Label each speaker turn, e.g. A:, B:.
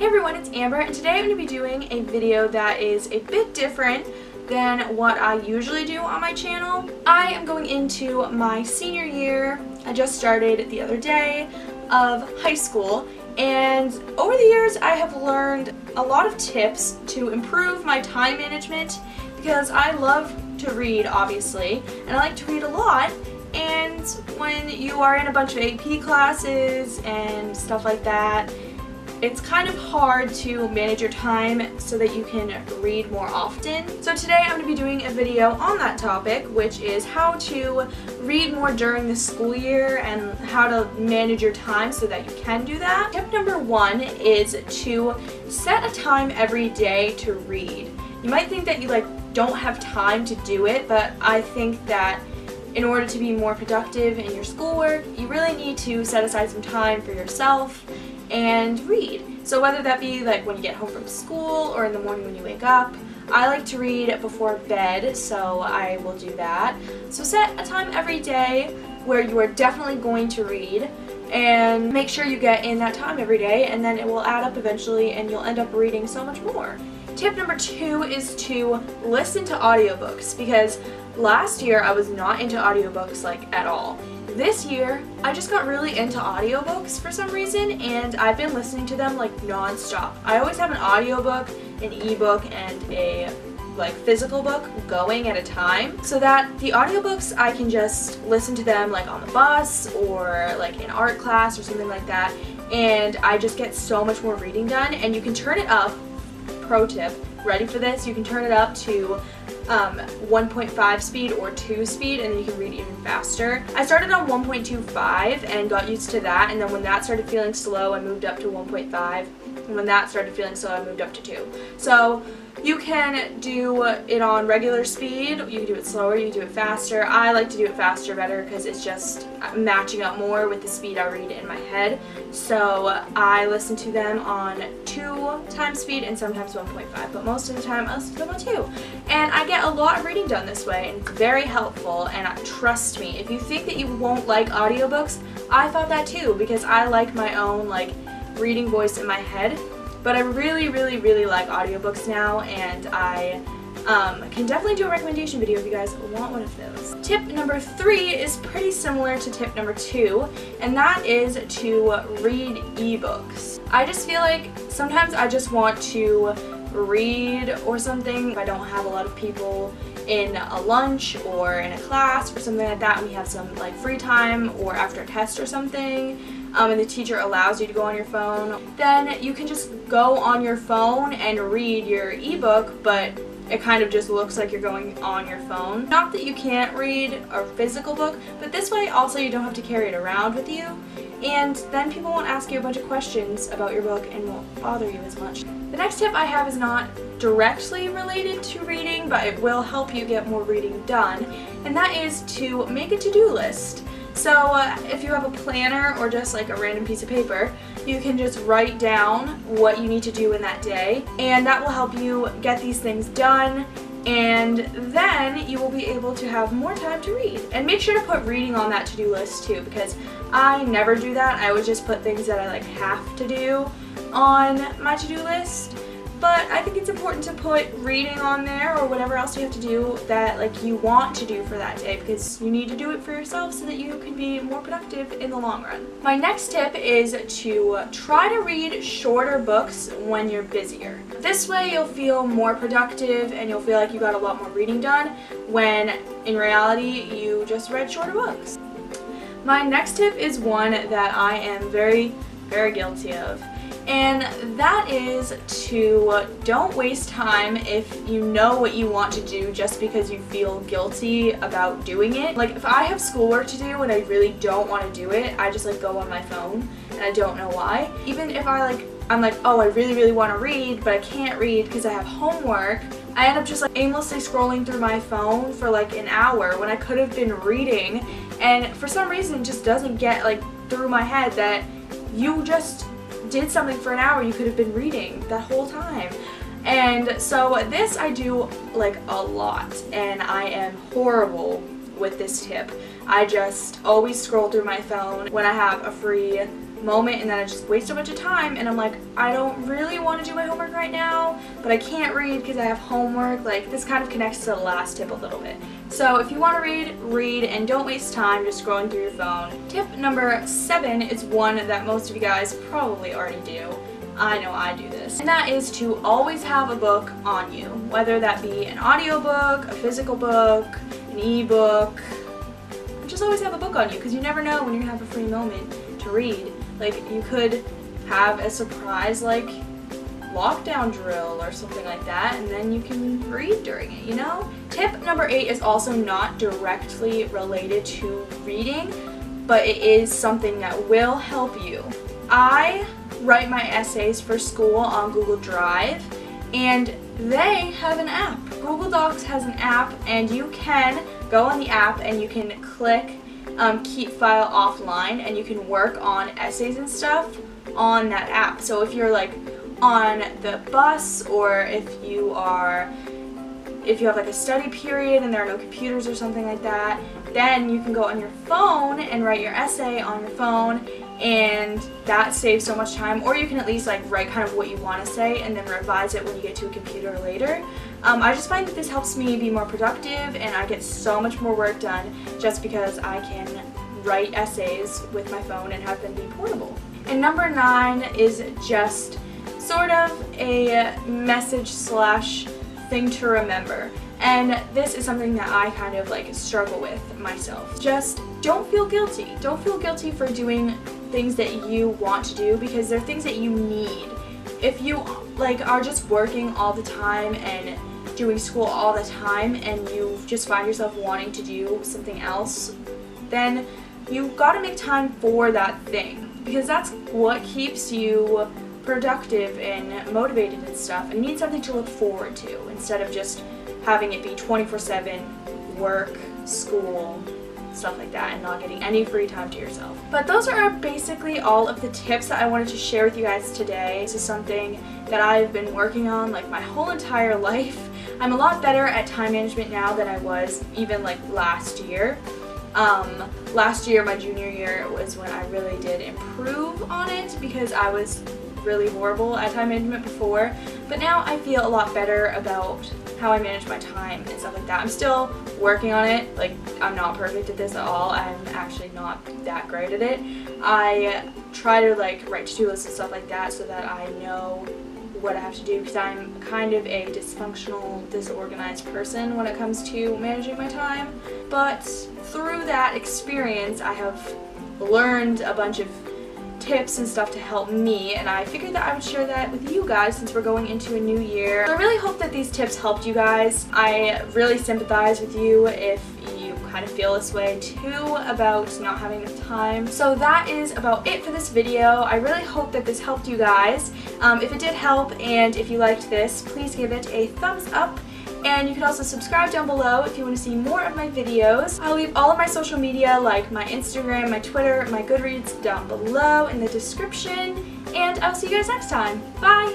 A: Hey everyone, it's Amber, and today I'm going to be doing a video that is a bit different than what I usually do on my channel. I am going into my senior year. I just started the other day of high school, and over the years I have learned a lot of tips to improve my time management because I love to read, obviously, and I like to read a lot. And when you are in a bunch of AP classes and stuff like that, it's kind of hard to manage your time so that you can read more often. So today I'm going to be doing a video on that topic, which is how to read more during the school year and how to manage your time so that you can do that. Tip number 1 is to set a time every day to read. You might think that you don't have time to do it, but I think that in order to be more productive in your schoolwork, you really need to set aside some time for yourself and read. So whether that be when you get home from school or in the morning when you wake up. I like to read before bed, so I will do that. So set a time every day where you are definitely going to read and make sure you get in that time every day, and then it will add up eventually and you'll end up reading so much more. Tip number 2 is to listen to audiobooks, because last year I was not into audiobooks at all. This year, I just got really into audiobooks for some reason, and I've been listening to them non-stop. I always have an audiobook, an ebook, and a physical book going at a time, so that the audiobooks I can just listen to them on the bus or in art class or something like that, and I just get so much more reading done. And you can turn it up. Pro tip, ready for this? You can turn it up to 1.5 speed or 2 speed, and then you can read even faster. I started on 1.25 and got used to that, and then when that started feeling slow I moved up to 1.5, and when that started feeling slow I moved up to 2. So you can do it on regular speed, you can do it slower, you can do it faster. I like to do it faster better because it's just matching up more with the speed I read in my head. So I listen to them on 2 times speed and sometimes 1.5, but most of the time I listen to them on 2. And I get a lot of reading done this way, and it's very helpful. And trust me, if you think that you won't like audiobooks, I thought that too, because I like my own reading voice in my head. But I really like audiobooks now, and I can definitely do a recommendation video if you guys want one of those. Tip number 3 is pretty similar to tip number 2, and that is to read ebooks. I just feel sometimes I just want to read or something if I don't have a lot of people in a lunch or in a class or something like that, and we have some free time or after a test or something, and the teacher allows you to go on your phone, then you can just go on your phone and read your ebook, but it kind of just looks like you're going on your phone. Not that you can't read a physical book, but this way also you don't have to carry it around with you, and then people won't ask you a bunch of questions about your book and won't bother you as much. The next tip I have is not directly related to reading, but it will help you get more reading done, and that is to make a to-do list. So if you have a planner or just a random piece of paper, you can just write down what you need to do in that day, and that will help you get these things done, and then you will be able to have more time to read. And make sure to put reading on that to-do list too, because I never do that. I always just put things that I have to do on my to-do list. But I think it's important to put reading on there or whatever else you have to do that you want to do for that day, because you need to do it for yourself so that you can be more productive in the long run. My next tip is to try to read shorter books when you're busier. This way you'll feel more productive and you'll feel like you got a lot more reading done when in reality you just read shorter books. My next tip is one that I am very guilty of. And that is to don't waste time if you know what you want to do just because you feel guilty about doing it. If I have schoolwork to do and I really don't want to do it, I just go on my phone, and I don't know why. Even if I'm oh, I really want to read, but I can't read because I have homework, I end up just aimlessly scrolling through my phone for an hour when I could have been reading, and for some reason it just doesn't get through my head that you just did something for an hour. You could have been reading that whole time. And so this I do a lot, and I am horrible with this tip. I just always scroll through my phone when I have a free moment and then I just waste a bunch of time and I'm like, I don't really want to do my homework right now, but I can't read because I have homework. Like, this kind of connects to the last tip a little bit. So if you want to read, read, and don't waste time just scrolling through your phone. Tip number 7 is one that most of you guys probably already do. I know I do this. And that is to always have a book on you, whether that be an audiobook, a physical book, an ebook. Just always have a book on you because you never know when you're gonna have a free moment to read. Like, you could have a surprise like lockdown drill or something like that, and then you can read during it, you know? Tip number 8 is also not directly related to reading, but it is something that will help you. I write my essays for school on Google Drive, and they have an app. Google Docs has an app, and you can go on the app and you can click keep file offline, and you can work on essays and stuff on that app. So if you're like on the bus, or if you have like a study period and there are no computers or something like that, then you can go on your phone and write your essay on your phone, and that saves so much time. Or you can at least like write kind of what you want to say and then revise it when you get to a computer later. I just find that this helps me be more productive, and I get so much more work done just because I can write essays with my phone and have them be portable. And number 9 is just sort of a message slash thing to remember. And this is something that I kind of like struggle with myself. Just don't feel guilty. Don't feel guilty for doing things that you want to do, because they're things that you need. If you like are just working all the time and doing school all the time, and you just find yourself wanting to do something else, then you gotta make time for that thing, because that's what keeps you productive and motivated and stuff. And you need something to look forward to instead of just having it be 24/7 work, school, stuff like that, and not getting any free time to yourself. But those are basically all of the tips that I wanted to share with you guys today. This is something that I've been working on like my whole entire life. I'm a lot better at time management now than I was even like last year. Last year, my junior year, was when I really did improve on it, because I was really horrible at time management before. But now I feel a lot better about how I manage my time and stuff like that. I'm still working on it. Like, I'm not perfect at this at all. I'm actually not that great at it. I try to like write to-do lists and stuff like that so that I know what I have to do, because I'm kind of a dysfunctional, disorganized person when it comes to managing my time. But through that experience, I have learned a bunch of tips and stuff to help me, and I figured that I would share that with you guys since we're going into a new year. So I really hope that these tips helped you guys. I really sympathize with you if you kind of feel this way too about not having enough time. So that is about it for this video. I really hope that this helped you guys. If it did help, and if you liked this, please give it a thumbs up. And you can also subscribe down below if you want to see more of my videos. I'll leave all of my social media, like my Instagram, my Twitter, my Goodreads, down below in the description. And I'll see you guys next time. Bye!